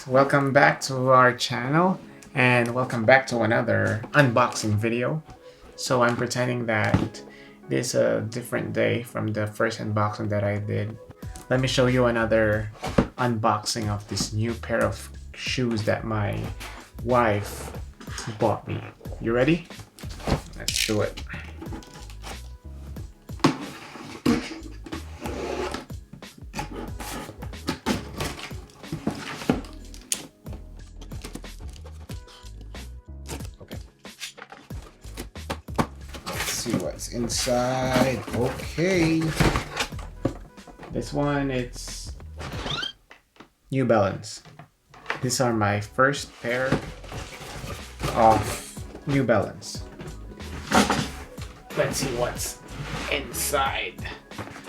Welcome back to our channel and welcome back to another unboxing video. So I'm pretending that this is a different day from the first unboxing that I did. Let me show you another unboxing of this new pair of shoes that my wife bought me. You ready? Let's do it. See what's inside. Okay, this one, it's New Balance. These are my first pair of New Balance. Let's see what's inside.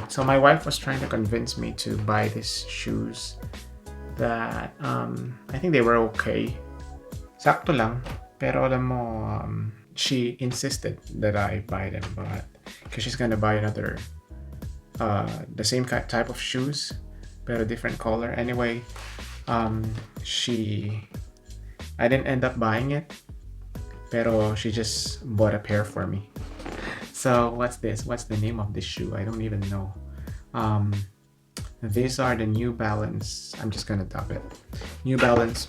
So my wife was trying to convince me to buy these shoes that I think they were okay, sakto lang, pero alam mo, she insisted that I buy them, but because she's gonna buy another the same type of shoes but a different color. Anyway, I didn't end up buying it, pero she just bought a pair for me. So what's this? What's the name of this shoe? I don't even know. These are the New Balance. I'm just gonna tap it. New Balance.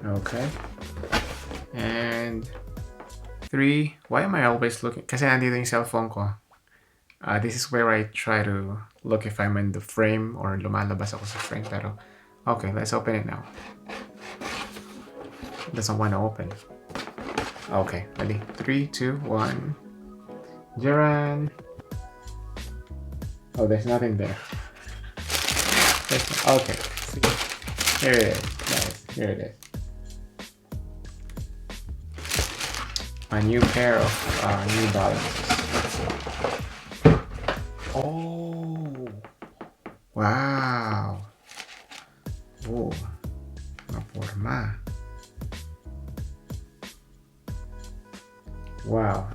Okay. And 3. Why am I always looking? Kasi nandito yung cellphone ko. This is where I try to look if I'm in the frame or lumalabas ako sa frame. Pero okay, let's open it now. It doesn't want to open. Okay, ready? 3, 2, 1. Jiran. Oh, there's nothing there. Okay. See. Here it is, guys. Here it is. A new pair of New Balances. Oh, wow. Oh, una forma. Wow.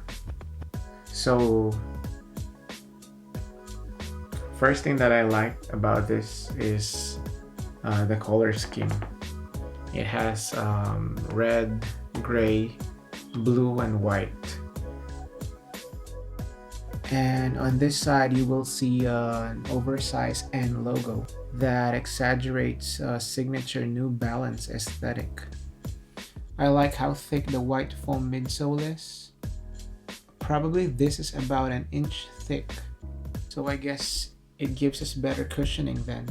So, first thing that I liked about this is the color scheme. It has red, gray, blue, and white. And on this side you will see an oversized N logo that exaggerates signature New Balance aesthetic. I like how thick the white foam midsole is. Probably this is about an inch thick, so I guess it gives us better cushioning then.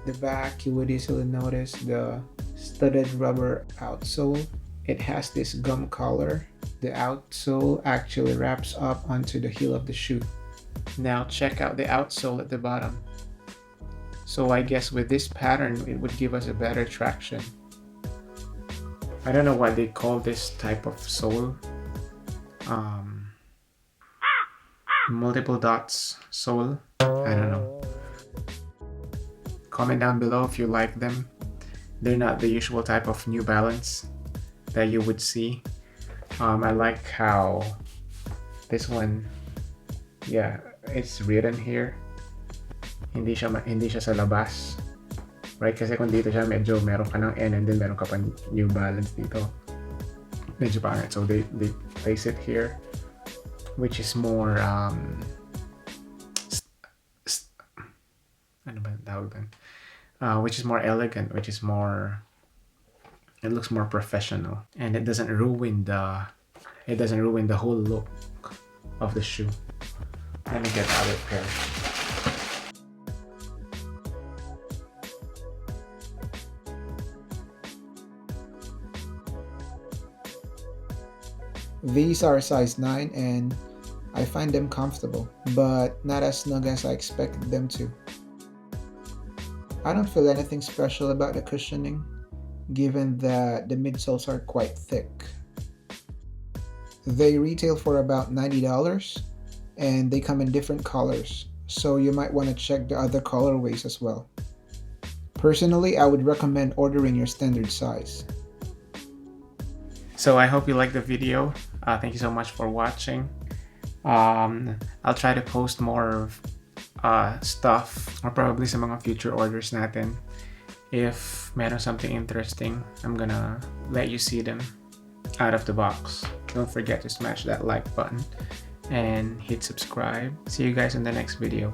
The back, you would easily notice the studded rubber outsole. It has this gum collar. The outsole actually wraps up onto the heel of the shoe. Now check out the outsole at the bottom. So I guess with this pattern, it would give us a better traction. I don't know what they call this type of sole. Multiple dots sole. I don't know. Comment down below if you like them. They're not the usual type of New Balance that you would see. I like how this one, yeah, it's written here. Hindi siya sa labas. Right? Kasi kung dito siya, medyo meron ka ng N and then meron ka pa New Balance dito. Medyo pangit. So they place it here, which is more ano ba tawag doon? Which is more elegant, which is more, it looks more professional, and it doesn't ruin the whole look of the shoe. Let me get other pair. These are size 9 and I find them comfortable, but not as snug as I expected them to. I don't feel anything special about the cushioning, given that the midsoles are quite thick. They retail for about $90 and they come in different colors, so you might want to check the other colorways as well. Personally, I would recommend ordering your standard size. So I hope you liked the video. Thank you so much for watching. I'll try to post more stuff or probably sa mga future orders natin. If meron something interesting, I'm gonna let you see them out of the box. Don't forget to smash that like button and hit subscribe. See you guys in the next video.